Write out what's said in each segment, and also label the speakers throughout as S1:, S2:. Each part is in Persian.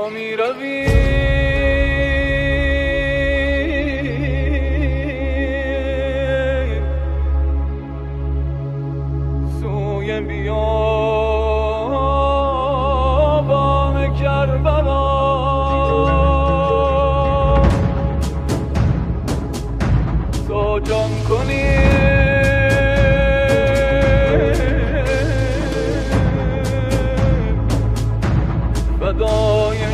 S1: تو می روی سوی بیابان کربلا تا جان کنی فدای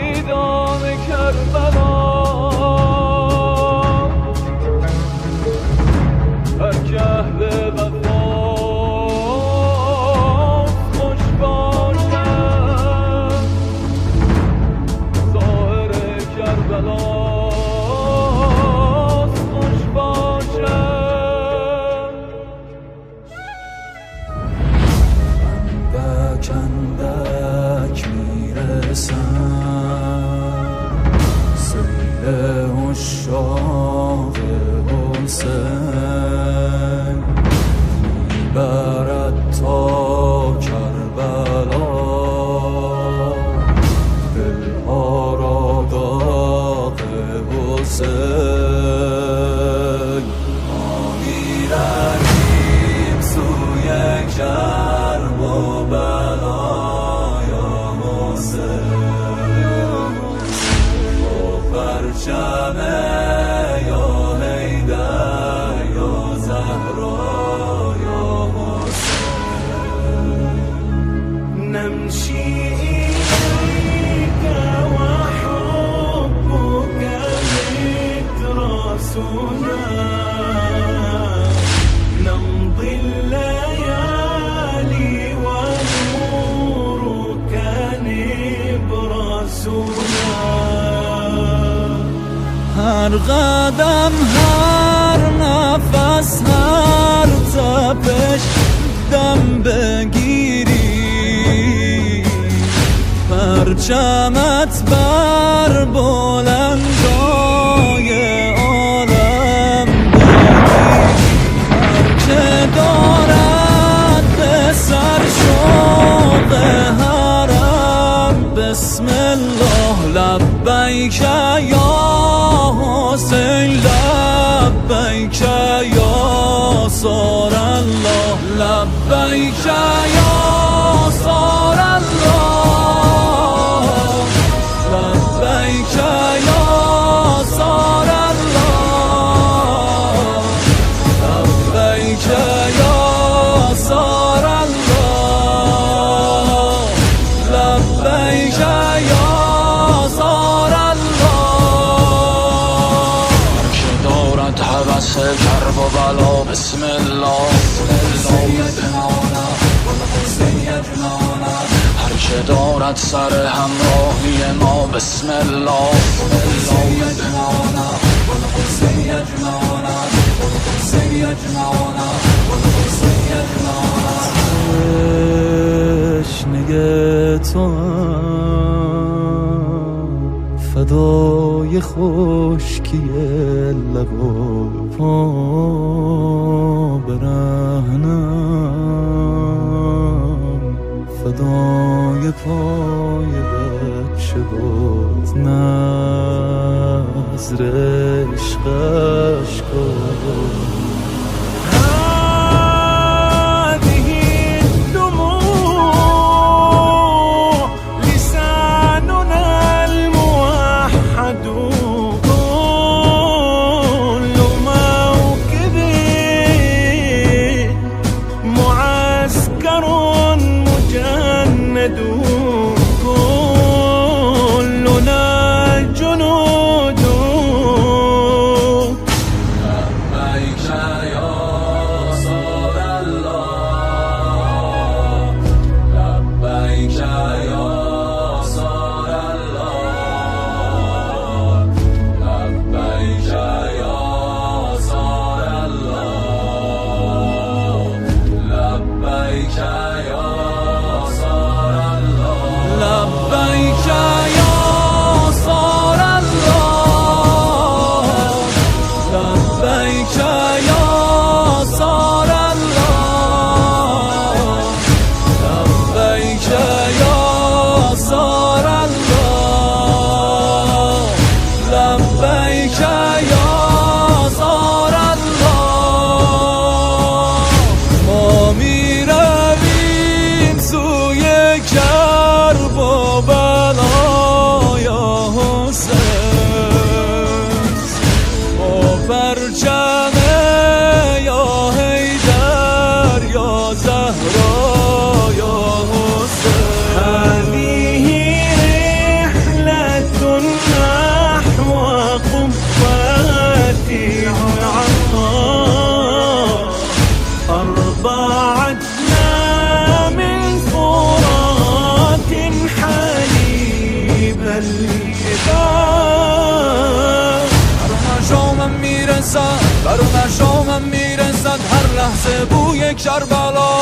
S1: شهیدان کربلا هر که اهل وفاست خوش باشد ظاهر کربلاست خوش باشد
S2: اندک اندک میرسم سیل عشاق حسین میبرد تا کربلا دلها را داغ حسین ما میرویم سوی کرب و بلا یا حسین با پرچم یا حیدر یا زهرا یا حسین نمشي إليك وحبك متراسنا نمضي الليالي ونورك نبراسنا هر قدم هر نفس هر تپش دم بگیری پرچمت بر بلندای عالم بگیری هر که دارد به سر شوق حرم بسم الله لبیک یا حسین لبیک یا صار الله لبیک یا صار الله لبیک یا صار الله لبیک یا صار الله لبیک یا صار الله که دارد هوس کرب و بلا بسم الله هر که دارد سر همراهی ما بسم الله تشنه تو فدای خشکی لبا پا برهنم فدای پای بچه باز نظر عشقش کن كلنا جنود لبيك شامم میرسد برون شامم میرسد هر لحظه بوی کربلا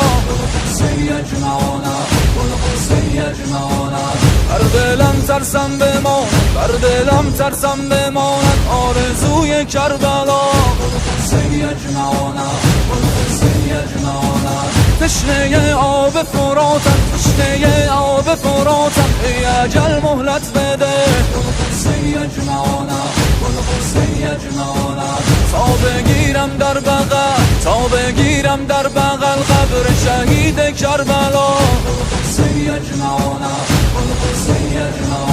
S2: حسین اجمعانم حسین اجمعانم بر دلم ترسم بماند بر دلم ترسم بماند آرزوی کربلا حسین اجمعانم حسین اجمعانم تشنه آب فراتم تشنه آب فراتم ای اجل مهلت بده حسین اجمعانم حسین اجمعانم تا بگیرم در بغل تا بگیرم در بغل قبر شهید کربلا حسین اجمعانم حسین اجمعانم